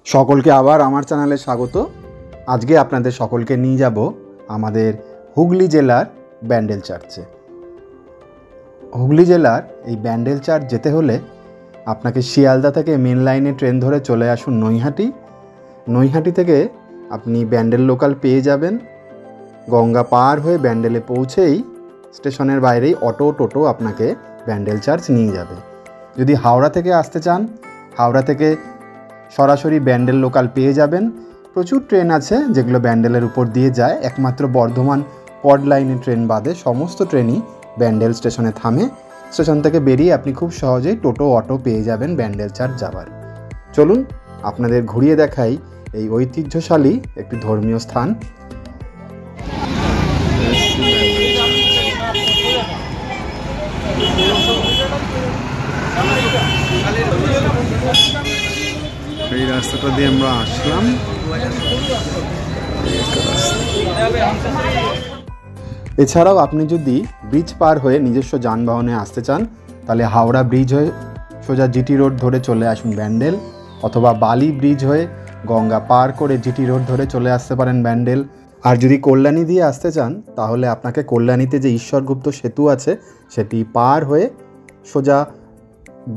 সকলকে আবার আমার চ্যানেলে স্বাগত। আজকে আপনাদের সকলকে নিয়ে যাব আমাদের হুগলি জেলার ব্যান্ডেল চার্চে। হুগলি জেলার এই ব্যান্ডেল চার্চ যেতে হলে আপনাকে শিয়ালদা থেকে মেন লাইনে ট্রেন ধরে চলে আসুন নৈহাটি। নৈহাটি থেকে আপনি ব্যান্ডেল লোকাল পেয়ে যাবেন। গঙ্গা পার হয়ে ব্যান্ডেলে পৌঁছেই স্টেশনের বাইরেই অটো টোটো আপনাকে ব্যান্ডেল চার্চ নিয়ে যাবে। যদি হাওড়া থেকে আসতে চান, হাওড়া থেকে সরাসরি ব্যান্ডেল লোকাল পেয়ে যাবেন। প্রচুর ট্রেন আছে যেগুলো ব্যান্ডেলের উপর দিয়ে যায়। একমাত্র বর্ধমান কড লাইনের ট্রেন বাদে সমস্ত ট্রেনই ব্যান্ডেল স্টেশনে থামে। স্টেশন থেকে বেরিয়ে আপনি খুব সহজেই টোটো অটো পেয়ে যাবেন ব্যান্ডেল চার্চ যাবার। চলুন আপনাদের ঘুরিয়ে দেখাই এই ঐতিহ্যশালী একটি ধর্মীয় স্থান। এই রাস্তাটা দিয়ে আমরা আসলাম। এছাড়াও আপনি যদি ব্রিজ পার হয়ে নিজস্ব যানবাহনে আসতে চান তাহলে হাওড়া ব্রিজ হয়ে সোজা জিটি রোড ধরে চলে আসুন ব্যান্ডেল, অথবা বালি ব্রিজ হয়ে গঙ্গা পার করে জিটি রোড ধরে চলে আসতে পারেন ব্যান্ডেল। আর যদি কল্যাণী দিয়ে আসতে চান তাহলে আপনাকে কল্যাণীতে যে ঈশ্বরগুপ্ত সেতু আছে সেটি পার হয়ে সোজা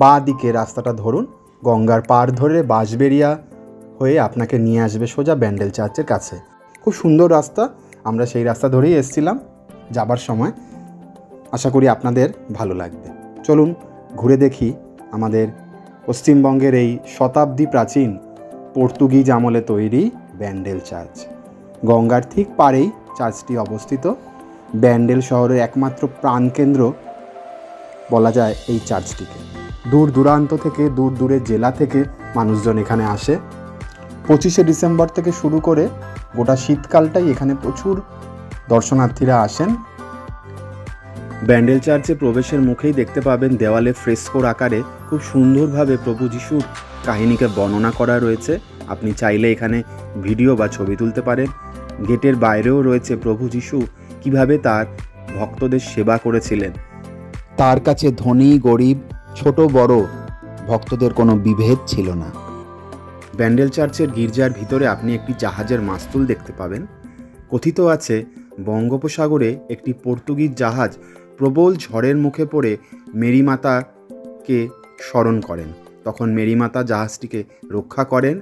বাঁ দিকে রাস্তাটা ধরুন, গঙ্গার পার ধরে বাঁশবেড়িয়া হয়ে আপনাকে নিয়ে আসবে সোজা ব্যান্ডেল চার্চের কাছে। খুব সুন্দর রাস্তা, আমরা সেই রাস্তা ধরেই এসেছিলাম যাবার সময়। আশা করি আপনাদের ভালো লাগবে। চলুন ঘুরে দেখি আমাদের পশ্চিমবঙ্গের এই শতাব্দী প্রাচীন পর্তুগিজ আমলে তৈরি ব্যান্ডেল চার্চ। গঙ্গার ঠিক পাড়েই চার্চটি অবস্থিত। ব্যান্ডেল শহরের একমাত্র প্রাণকেন্দ্র বলা যায় এই চার্চটিকে। দূর দূরান্ত থেকে, দূর দূরের জেলা থেকে মানুষজন এখানে আসে। 25শে ডিসেম্বর থেকে শুরু করে গোটা শীতকালটাই এখানে প্রচুর দর্শনার্থীরা আসেন। ব্যান্ডেল চার্চে প্রবেশের মুখেই দেখতে পাবেন দেওয়ালে ফ্রেস্কোর আকারে খুব সুন্দরভাবে প্রভু যিশুর কাহিনীকে বর্ণনা করা রয়েছে। আপনি চাইলে এখানে ভিডিও বা ছবি তুলতে পারেন। গেটের বাইরেও রয়েছে প্রভু যিশু কিভাবে তার ভক্তদের সেবা করেছিলেন। তার কাছে ধনী গরিব, ছোট বড় ভক্তদের কোনো বিভেদ ছিল না। ব্যান্ডেল চার্চের গির্জার ভিতরে আপনি একটি জাহাজের মাস্তুল দেখতে পাবেন। কথিত আছে বঙ্গোপসাগরে একটি পর্তুগিজ জাহাজ প্রবল ঝড়ের মুখে পড়ে মেরিমাতাকে স্মরণ করেন। তখন মেরিমাতা জাহাজটিকে রক্ষা করেন।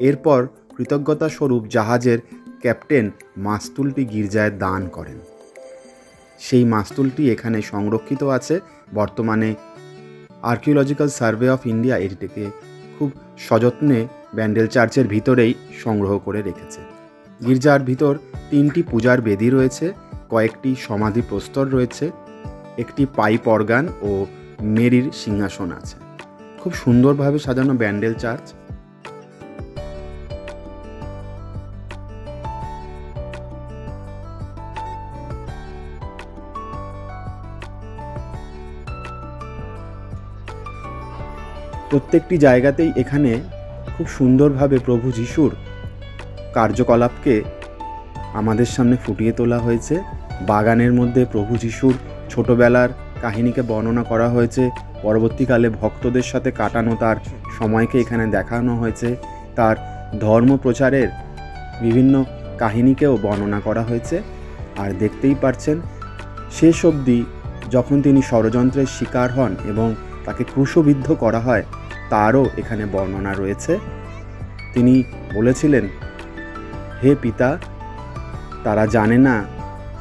এরপর কৃতজ্ঞতা স্বরূপ জাহাজের ক্যাপ্টেন মাস্তুলটি গির্জায় দান করেন। সেই মাস্তুলটি এখানে সংরক্ষিত আছে। বর্তমানে আর্কিওলজিক্যাল সার্ভে অফ ইন্ডিয়া এটিকে খুব সযত্নে ব্যান্ডেল চার্চের ভিতরেই সংগ্রহ করে রেখেছে। গির্জার ভিতর 3টি পূজার বেদি রয়েছে, কয়েকটি সমাধি প্রস্তর রয়েছে, একটি পাইপ অর্গান ও মেরির সিংহাসন আছে। খুব সুন্দরভাবে সাজানো ব্যান্ডেল চার্চ। প্রত্যেকটি জায়গাতেই এখানে খুব সুন্দরভাবে প্রভু যিশুর কার্যকলাপকে আমাদের সামনে ফুটিয়ে তোলা হয়েছে। বাগানের মধ্যে প্রভু যিশুর ছোটবেলার কাহিনীকে বর্ণনা করা হয়েছে। পরবর্তীকালে ভক্তদের সাথে কাটানো তার সময়কে এখানে দেখানো হয়েছে। তার ধর্ম প্রচারের বিভিন্ন কাহিনীকেও বর্ণনা করা হয়েছে। আর দেখতেই পারছেন শেষ অবধি যখন তিনি ষড়যন্ত্রের শিকার হন এবং তাকে ক্রুশবিদ্ধ করা হয় তারও এখানে বর্ণনা রয়েছে। তিনি বলেছিলেন, হে পিতা, তারা জানে না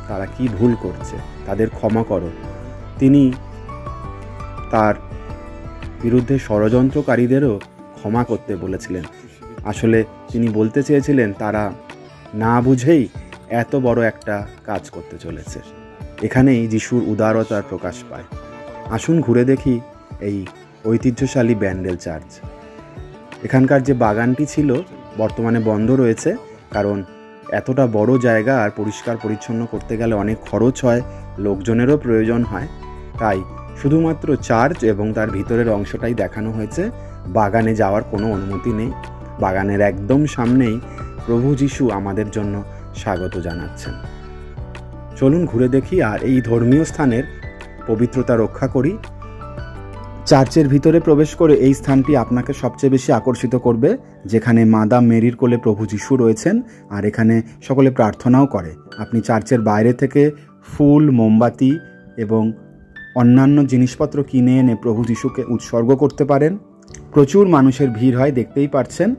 তারা কি ভুল করছে, তাদের ক্ষমা করো। তিনি তার বিরুদ্ধে ষড়যন্ত্রকারীদেরও ক্ষমা করতে বলেছিলেন। আসলে তিনি বলতে চেয়েছিলেন তারা না বুঝেই এত বড় একটা কাজ করতে চলেছে। এখানেই যিশুর উদারতার প্রকাশ পায়। আসুন ঘুরে দেখি এই ঐতিহ্যশালী ব্যান্ডেল চার্চ। এখানকার যে বাগানটি ছিল বর্তমানে বন্ধ রয়েছে, কারণ এতটা বড় জায়গা আর পরিষ্কার পরিচ্ছন্ন করতে গেলে অনেক খরচ হয়, লোকজনেরও প্রয়োজন হয়। তাই শুধুমাত্র চার্চ এবং তার ভিতরের অংশটাই দেখানো হয়েছে। বাগানে যাওয়ার কোনো অনুমতি নেই। বাগানের একদম সামনেই প্রভু যিশু আমাদের জন্য স্বাগত জানাচ্ছেন। চলুন ঘুরে দেখি আর এই ধর্মীয় স্থানের পবিত্রতা রক্ষা করি। চার্চের ভিতরে প্রবেশ করে এই স্থানটি আপনাকে সবচেয়ে বেশি আকর্ষিত করবে, যেখানে মাদাম মেরির কোলে প্রভু যিশু রয়েছেন আর এখানে সকলে প্রার্থনাও করে। আপনি চার্চের বাইরে থেকে ফুল, মোমবাতি এবং অন্যান্য জিনিসপত্র কিনে এনে প্রভু যিশুকে উৎসর্গ করতে পারেন। প্রচুর মানুষের ভিড় হয়, দেখতেই পাচ্ছেন।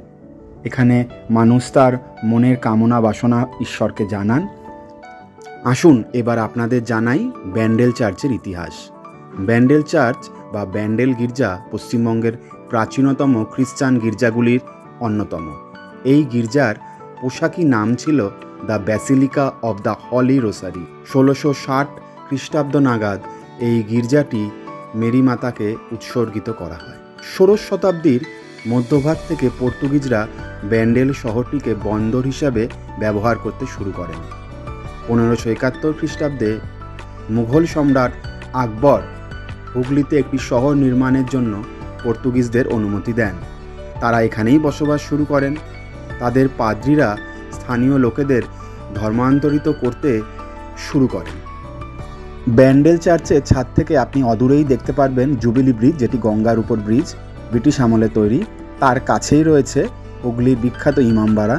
এখানে মানুষ তার মনের কামনা বাসনা ঈশ্বরকে জানান। আসুন এবার আপনাদের জানাই ব্যান্ডেল চার্চের ইতিহাস। ব্যান্ডেল চার্চ বা ব্যান্ডেল গির্জা পশ্চিমবঙ্গের প্রাচীনতম খ্রিস্টান গির্জাগুলির অন্যতম। এই গির্জার পোশাকি নাম ছিল the basilica of the Holi rosary. 1660 খ্রিস্টাব্দ নাগাদ এই গির্জাটি মেরি মাতাকে উৎসর্গিত করা হয়। 16 শতাব্দীর মধ্যভাগ থেকে পর্তুগিজরা ব্যান্ডেল শহরটিকে বন্দর হিসাবে ব্যবহার করতে শুরু করেন। 1571 খ্রিস্টাব্দে মুঘল সম্রাট আকবর হুগলিতে একটি শহর নির্মাণের জন্য পর্তুগিজদের অনুমতি দেন। তারা এখানেই বসবাস শুরু করেন। তাদের পাদ্রীরা স্থানীয় লোকেদের ধর্মান্তরিত করতে শুরু করেন। ব্যান্ডেল চার্চের ছাদ থেকে আপনি অদূরেই দেখতে পারবেন জুবিলি ব্রিজ, যেটি গঙ্গার উপর ব্রিজ, ব্রিটিশ আমলে তৈরি। তার কাছেই রয়েছে হুগলির বিখ্যাত ইমামবাড়া।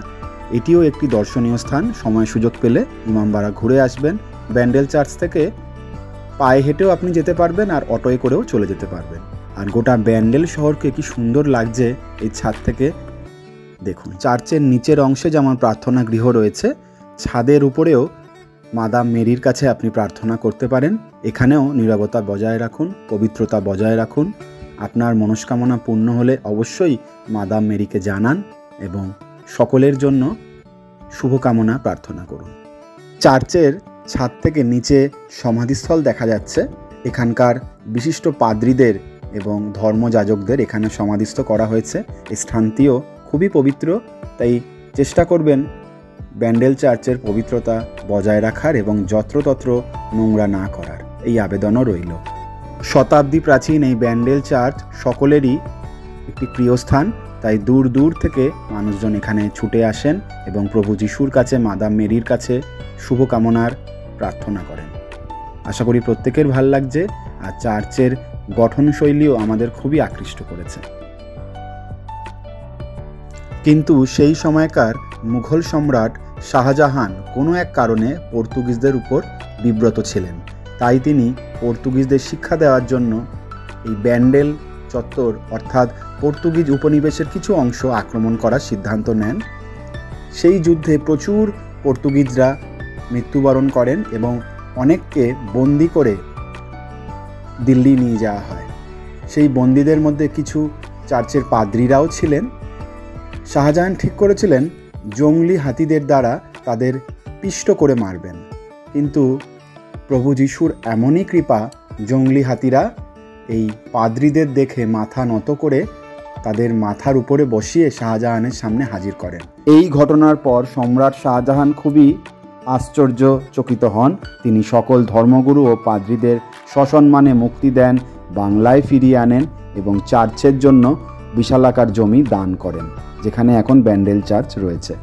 এটিও একটি দর্শনীয় স্থান। সময় সুযোগ পেলে ইমামবাড়া ঘুরে আসবেন। ব্যান্ডেল চার্চ থেকে পায়ে হেঁটেও আপনি যেতে পারবেন আর অটোয় করেও চলে যেতে পারবেন। আর গোটা ব্যান্ডেল শহরকে কি সুন্দর লাগছে এই ছাদ থেকে দেখুন। চার্চের নিচের অংশে যেমন প্রার্থনা গৃহ রয়েছে, ছাদের উপরেও মাদাম মেরির কাছে আপনি প্রার্থনা করতে পারেন। এখানেও নীরবতা বজায় রাখুন, পবিত্রতা বজায় রাখুন। আপনার মনস্কামনা পূর্ণ হলে অবশ্যই মাদাম মেরিকে জানান এবং সকলের জন্য শুভকামনা প্রার্থনা করুন। চার্চের ছাদ থেকে নিচে সমাধিস্থল দেখা যাচ্ছে। এখানকার বিশিষ্ট পাদ্রীদের এবং ধর্মযাজকদের এখানে সমাধিস্থ করা হয়েছে। এই স্থানটিও খুবই পবিত্র, তাই চেষ্টা করবেন ব্যান্ডেল চার্চের পবিত্রতা বজায় রাখার এবং যত্রতত্র নোংরা না করার, এই আবেদনও রইল। শতাব্দী প্রাচীন এই ব্যান্ডেল চার্চ সকলেরই একটি প্রিয় স্থান, তাই দূর দূর থেকে মানুষজন এখানে ছুটে আসেন এবং প্রভু যিশুর কাছে, মাদাম মেরির কাছে শুভকামনার প্রার্থনা করেন। আশা করি প্রত্যেকের ভাল লাগছে। আর চার্চের গঠনশৈলীও আমাদের খুবই আকৃষ্ট করেছে। কিন্তু সেই সময়কার মুঘল সম্রাট শাহজাহান কোনো এক কারণে পর্তুগিজদের উপর বিব্রত ছিলেন। তাই তিনি পর্তুগিজদের শিক্ষা দেওয়ার জন্য এই ব্যান্ডেল চত্বর অর্থাৎ পর্তুগিজ উপনিবেশের কিছু অংশ আক্রমণ করার সিদ্ধান্ত নেন। সেই যুদ্ধে প্রচুর পর্তুগিজরা মৃত্যুবরণ করেন এবং অনেককে বন্দি করে দিল্লি নিয়ে যাওয়া হয়। সেই বন্দীদের মধ্যে কিছু চার্চের পাদ্রীরাও ছিলেন। শাহজাহান ঠিক করেছিলেন জঙ্গলি হাতিদের দ্বারা তাদের পিষ্ট করে মারবেন, কিন্তু প্রভু যিশুর এমনই কৃপা, জঙ্গলি হাতিরা এই পাদ্রীদের দেখে মাথা নত করে তাদের মাথার উপরে বসিয়ে শাহজাহানের সামনে হাজির করেন। এই ঘটনার পর সম্রাট শাহজাহান খুবই আশ্চর্যচকিত হন। তিনি সকল ধর্মগুরু ও পাদ্রীদের সসম্মানে মুক্তি দেন, বাংলায় ফিরিয়ে আনেন এবং চার্চের জন্য বিশালাকার জমি দান করেন, যেখানে এখন ব্যান্ডেল চার্চ রয়েছে।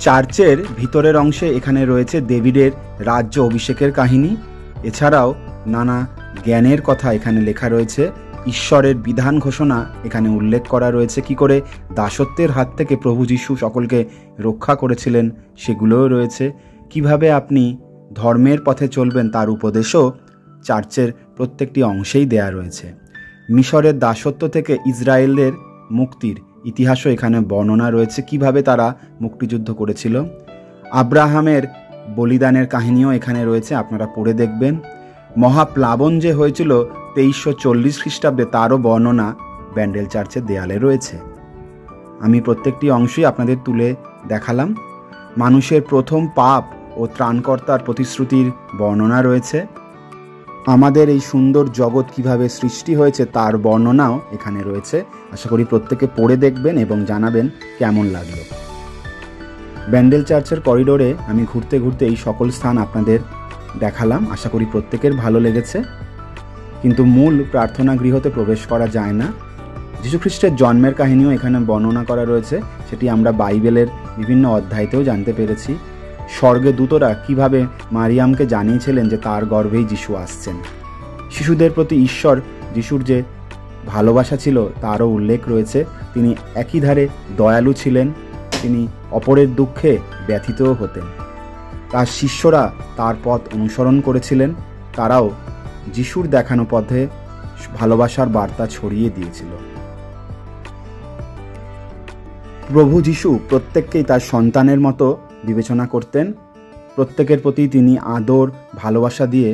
চার্চের ভিতরের অংশে এখানে রয়েছে ডেভিডের রাজ্য অভিষেকের কাহিনী। এছাড়াও নানা জ্ঞানের কথা এখানে লেখা রয়েছে। ঈশ্বরের বিধান ঘোষণা এখানে উল্লেখ করা রয়েছে। কি করে দাসত্বের হাত থেকে প্রভু যিশু সকলকে রক্ষা করেছিলেন সেগুলোও রয়েছে। কিভাবে আপনি ধর্মের পথে চলবেন তার উপদেশও চার্চের প্রত্যেকটি অংশেই দেয়া রয়েছে। মিশরের দাসত্ব থেকে ইসরায়েলের মুক্তির ইতিহাসও এখানে বর্ণনা রয়েছে, কিভাবে তারা মুক্তিযুদ্ধ করেছিল। আব্রাহামের বলিদানের কাহিনীও এখানে রয়েছে, আপনারা পড়ে দেখবেন। মহাপ্লাবন যে হয়েছিল 2340 খ্রিস্টাব্দে, তারও বর্ণনা ব্যান্ডেল চার্চের দেয়ালে রয়েছে। আমি প্রত্যেকটি অংশই আপনাদের তুলে দেখালাম। মানুষের প্রথম পাপ ও ত্রাণকর্তার প্রতিশ্রুতির বর্ণনা রয়েছে। আমাদের এই সুন্দর জগৎ কিভাবে সৃষ্টি হয়েছে তার বর্ণনাও এখানে রয়েছে। আশা করি প্রত্যেকে পড়ে দেখবেন এবং জানাবেন কেমন লাগলো। ব্যান্ডেল চার্চের করিডোরে আমি ঘুরতে ঘুরতে এই সকল স্থান আপনাদের দেখালাম। আশা করি প্রত্যেকের ভালো লেগেছে। কিন্তু মূল প্রার্থনা গৃহতে প্রবেশ করা যায় না। যীশুখ্রিস্টের জন্মের কাহিনীও এখানে বর্ণনা করা রয়েছে, সেটি আমরা বাইবেলের বিভিন্ন অধ্যায়তেও জানতে পেরেছি। স্বর্গে দূতরা কিভাবে মারিয়ামকে জানিয়েছিলেন যে তার গর্ভেই যিশু আসছেন, শিশুদের প্রতি ঈশ্বর যিশুর যে ভালোবাসা ছিল তারও উল্লেখ রয়েছে। তিনি একই ধারে দয়ালু ছিলেন, তিনি অপরের দুঃখে ব্যথিতও হতেন। তার শিষ্যরা তার পথ অনুসরণ করেছিলেন, তারাও যিশুর দেখানো পথে ভালোবাসার বার্তা ছড়িয়ে দিয়েছিল। প্রভু যিশু প্রত্যেককেই তার সন্তানের মতো বিবেচনা করতেন, প্রত্যেকের প্রতি তিনি আদর ভালোবাসা দিয়ে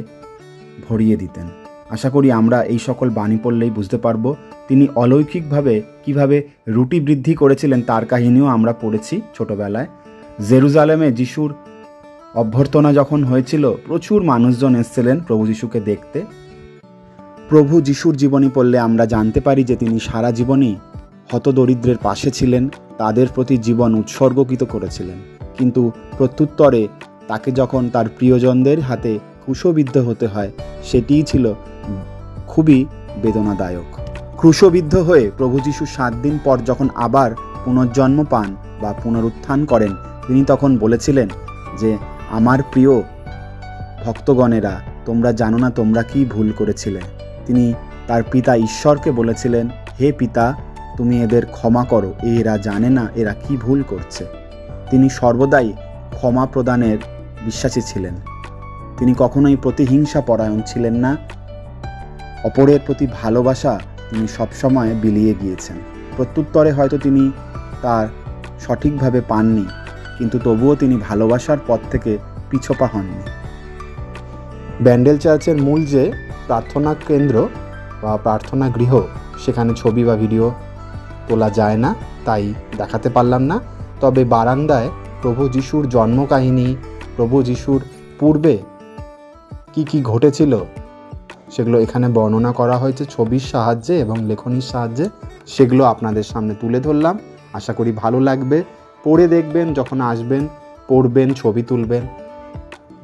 ভরিয়ে দিতেন। আশা করি আমরা এই সকল বাণী পড়লেই বুঝতে পারবো তিনি অলৌকিকভাবে কিভাবে রুটি বৃদ্ধি করেছিলেন তার কাহিনীও আমরা পড়েছি ছোটবেলায়। জেরুজালেমে যিশুর অভ্যর্থনা যখন হয়েছিল প্রচুর মানুষজন এসেছিলেন প্রভু যিশুকে দেখতে। প্রভু যিশুর জীবনী পড়লে আমরা জানতে পারি যে তিনি সারা জীবনই হতদরিদ্রের পাশে ছিলেন, তাদের প্রতি জীবন উৎসর্গকৃত করেছিলেন। কিন্তু প্রত্যুত্তরে তাকে যখন তার প্রিয়জনদের হাতে ক্রুশবিদ্ধ হতে হয় সেটিই ছিল খুবই বেদনাদায়ক। ক্রুশবিদ্ধ হয়ে প্রভু যিশু 7 দিন পর যখন আবার পুনর্জন্ম পান বা পুনরুত্থান করেন, তিনি তখন বলেছিলেন যে আমার প্রিয় ভক্তগণেরা, তোমরা জানো না তোমরা কি ভুল করেছিলে। তিনি তার পিতা ঈশ্বরকে বলেছিলেন, হে পিতা, তুমি এদের ক্ষমা করো, এরা জানে না এরা কি ভুল করছে। তিনি সর্বদাই ক্ষমা প্রদানের বিশ্বাসী ছিলেন। তিনি কখনোই প্রতিহিংসা পরায়ণ ছিলেন না। অপরের প্রতি ভালোবাসা তিনি সবসময় বিলিয়ে গিয়েছেন। প্রত্যুত্তরে হয়তো তিনি তার সঠিকভাবে পাননি, কিন্তু তবুও তিনি ভালোবাসার পথ থেকে পিছপা হননি। ব্যান্ডেল চার্চের মূল যে প্রার্থনা কেন্দ্র বা প্রার্থনা গৃহ, সেখানে ছবি বা ভিডিও তোলা যায় না, তাই দেখাতে পারলাম না। তবে বারান্দায় প্রভু যিশুর জন্মকাহিনী, প্রভু যিশুর পূর্বে কি কি ঘটেছিল সেগুলো এখানে বর্ণনা করা হয়েছে ছবির সাহায্যে এবং লেখনীর সাহায্যে। সেগুলো আপনাদের সামনে তুলে ধরলাম। আশা করি ভালো লাগবে। পড়ে দেখবেন, যখন আসবেন পড়বেন, ছবি তুলবেন,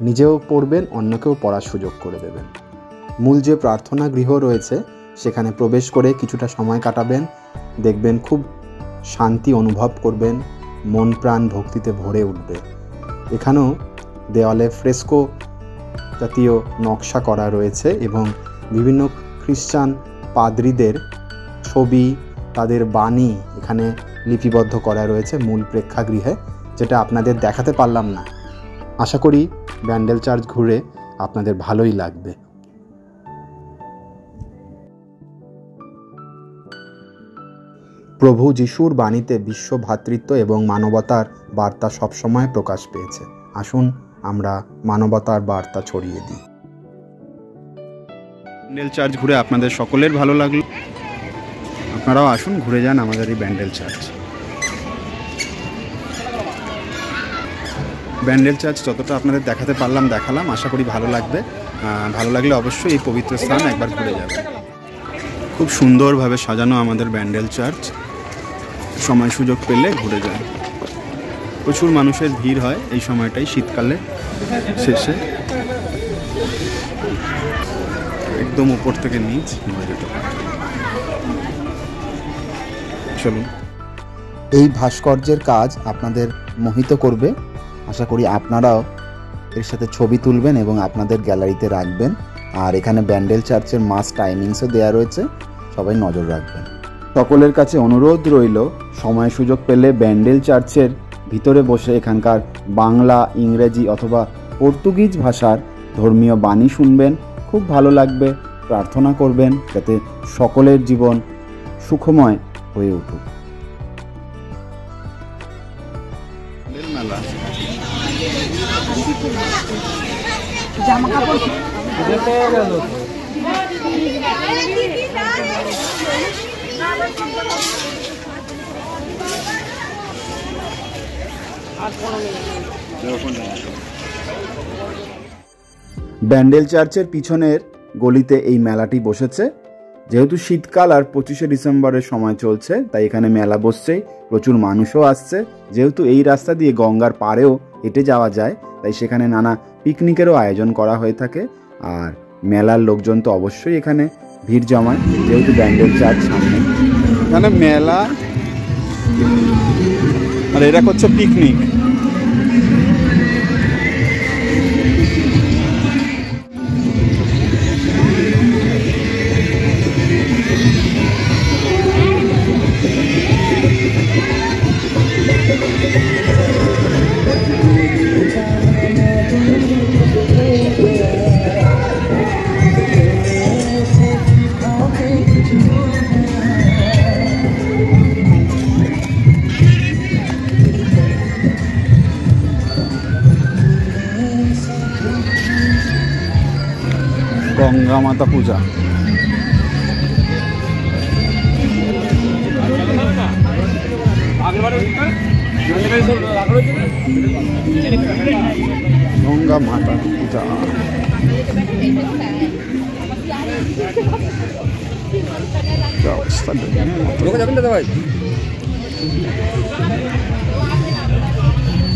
নিজেও পড়বেন, অন্যকেও পড়ার সুযোগ করে দেবেন। মূল যে প্রার্থনা গৃহ রয়েছে সেখানে প্রবেশ করে কিছুটা সময় কাটাবেন, দেখবেন খুব শান্তি অনুভব করবেন, মন প্রাণ ভক্তিতে ভরে উঠবে। এখানেও দেওয়ালে ফ্রেস্কো জাতীয় নকশা করা রয়েছে এবং বিভিন্ন খ্রিস্টান পাদ্রীদের ছবি, তাদের বাণী এখানে লিপিবদ্ধ করা রয়েছে মূল প্রেক্ষাগৃহে, যেটা আপনাদের দেখাতে পারলাম না। আশা করি ব্যান্ডেল চার্চ ঘুরে আপনাদের ভালোই লাগবে। প্রভু যিশুর বাণীতে বিশ্ব ভ্রাতৃত্ব এবং মানবতার বার্তা সবসময় প্রকাশ পেয়েছে। আসুন আমরা মানবতার বার্তা ছড়িয়ে দিই। ব্যান্ডেল চার্চ ঘুরে আপনাদের সকলের ভালো লাগলো, আপনারাও আসুন ঘুরে যান আমাদের এই ব্যান্ডেল চার্চ। ব্যান্ডেল চার্চ যতটা আপনাদের দেখাতে পারলাম দেখালাম, আশা করি ভালো লাগবে। ভালো লাগলে অবশ্যই এই পবিত্র স্থান একবার ঘুরে যাবেন। খুব সুন্দরভাবে সাজানো আমাদের ব্যান্ডেল চার্চ, সময় সুযোগ পেলে ঘুরে যান। প্রচুর মানুষের ভিড় হয় এই সময়টাই, শীতকালে শেষে একদম উপর থেকে নিচ চলুন। এই ভাস্কর্যের কাজ আপনাদের মোহিত করবে। আশা করি আপনারাও এর সাথে ছবি তুলবেন এবং আপনাদের গ্যালারিতে রাখবেন। আর এখানে ব্যান্ডেল চার্চের মাস টাইমিংসও দেওয়া রয়েছে, সবাই নজর রাখবেন। সকলের কাছে অনুরোধ রইল, সময় সুযোগ পেলে ব্যান্ডেল চার্চের ভিতরে বসে এখানকার বাংলা, ইংরেজি অথবা পর্তুগিজ ভাষার ধর্মীয় বাণী শুনবেন, খুব ভালো লাগবে। প্রার্থনা করবেন যাতে সকলের জীবন সুখময় হয়ে উঠুক। ব্যান্ডেল চার্চের পিছনের গলিতে এই মেলাটি বসেছে। যেহেতু শীতকাল আর 25শে ডিসেম্বরের সময় চলছে, তাই এখানে মেলা বসছেই, প্রচুর মানুষও আসছে। যেহেতু এই রাস্তা দিয়ে গঙ্গার পাড়েও হেঁটে যাওয়া যায়, তাই সেখানে নানা পিকনিকেরও আয়োজন করা হয়ে থাকে। আর মেলার লোকজন তো অবশ্যই এখানে ভিড় জমায়, যেহেতু ব্যান্ডেল চার্চ সামনে। এখানে মেলা আর এরা করছে পিকনিক। গঙ্গা মাতা পূজা। গঙ্গা মাতা পূজা।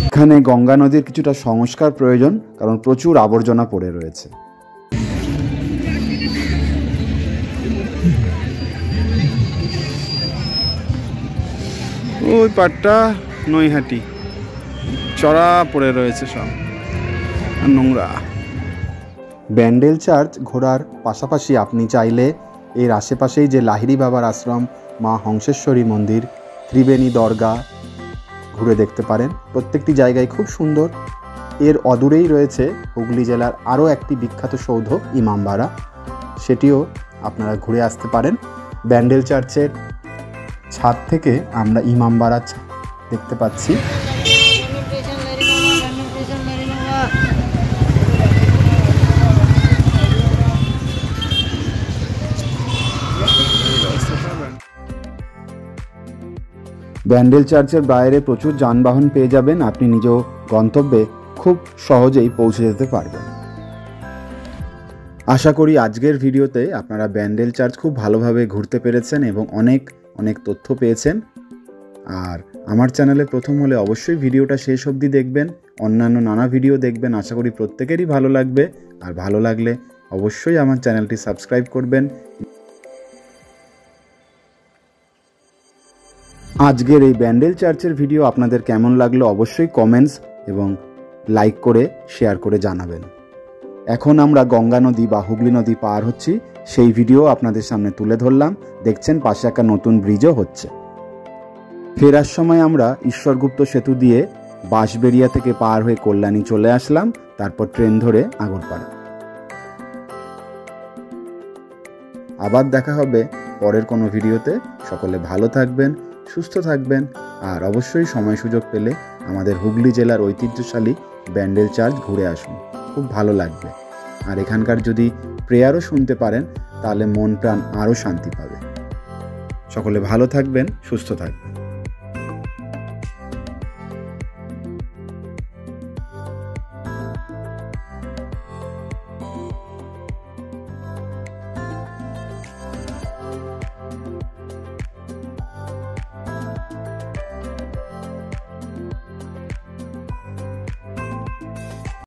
এখানে গঙ্গা নদীর কিছুটা সংস্কার প্রয়োজন, কারণ প্রচুর আবর্জনা পড়ে রয়েছে। ওই পাটটা নৈহাটি চড়া পড়ে রয়েছে সব, নোংরা। ব্যান্ডেল চার্চ ঘোরার পাশাপাশি আপনি চাইলে এর আশেপাশেই যে লাহিড়ী বাবার আশ্রম, মা হংসেশ্বরী মন্দির, ত্রিবেণী দরগা ঘুরে দেখতে পারেন। প্রত্যেকটি জায়গায় খুব সুন্দর। এর অদূরেই রয়েছে হুগলি জেলার আরও একটি বিখ্যাত সৌধ ইমামবাড়া, সেটিও আপনারা ঘুরে আসতে পারেন। ব্যান্ডেল চার্চের ছাদ থেকে আমরা ইমামবাড়া দেখতে পাচ্ছি। ব্যান্ডেল চার্চের বাইরে প্রচুর যানবাহন পেয়ে যাবেন, আপনি নিজ গন্তব্যে খুব সহজেই পৌঁছে যেতে পারবেন। আশা করি আজকের ভিডিওতে আপনারা ব্যান্ডেল চার্চ খুব ভালোভাবে ঘুরতে পেরেছেন এবং অনেক অনেক তথ্য পেয়েছেন। আর আমার চ্যানেলে প্রথম হলে অবশ্যই ভিডিওটা শেষ অবধি দেখবেন, অন্যান্য নানা ভিডিও দেখবেন। আশা করি প্রত্যেকেরই ভালো লাগবে, আর ভালো লাগলে অবশ্যই আমার চ্যানেলটি সাবস্ক্রাইব করবেন। আজকের এই ব্যান্ডেল চার্চের ভিডিও আপনাদের কেমন লাগলো অবশ্যই কমেন্টস এবং লাইক করে শেয়ার করে জানাবেন। এখন আমরা গঙ্গা নদী বা হুগলি নদী পার হচ্ছি, সেই ভিডিও আপনাদের সামনে তুলে ধরলাম। দেখছেন পাশে একটা নতুন ব্রিজও হচ্ছে। ফেরার সময় আমরা ঈশ্বরগুপ্ত সেতু দিয়ে বাঁশবেড়িয়া থেকে পার হয়ে কল্যাণী চলে আসলাম, তারপর ট্রেন ধরে আগরপাড়া। আবার দেখা হবে পরের কোনো ভিডিওতে। সকলে ভালো থাকবেন, সুস্থ থাকবেন, আর অবশ্যই সময় সুযোগ পেলে আমাদের হুগলি জেলার ঐতিহ্যশালী ব্যান্ডেল চার্চ ঘুরে আসুন, খুব ভালো লাগবে। আর এখানকার যদি প্রেয়ারও শুনতে পারেন তাহলে মন প্রাণ আরও শান্তি পাবে। সকলে ভালো থাকবেন, সুস্থ থাকবেন।